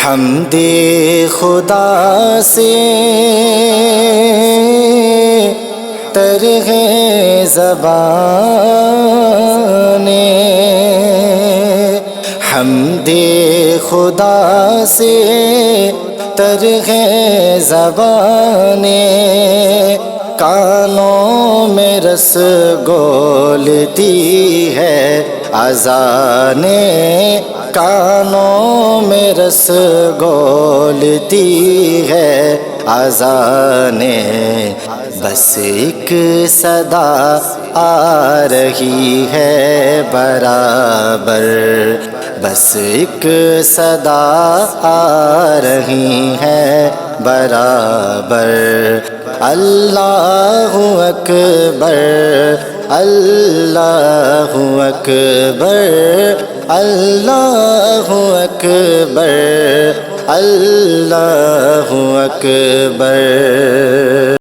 حمدِ خدا سے تر ہے زبانیں، حمدِ خدا سے تر ہے زبانیں، کانوں میں رس گولتی ہے اذانیں، کانوں میں رس گولتی ہے اذانیں، بس ایک صدا آ رہی ہے برابر، بس ایک صدا آ رہی ہے برابر، اللہ اکبر، اللہ اکبر، اللہ اکبر، اللہ اکبر۔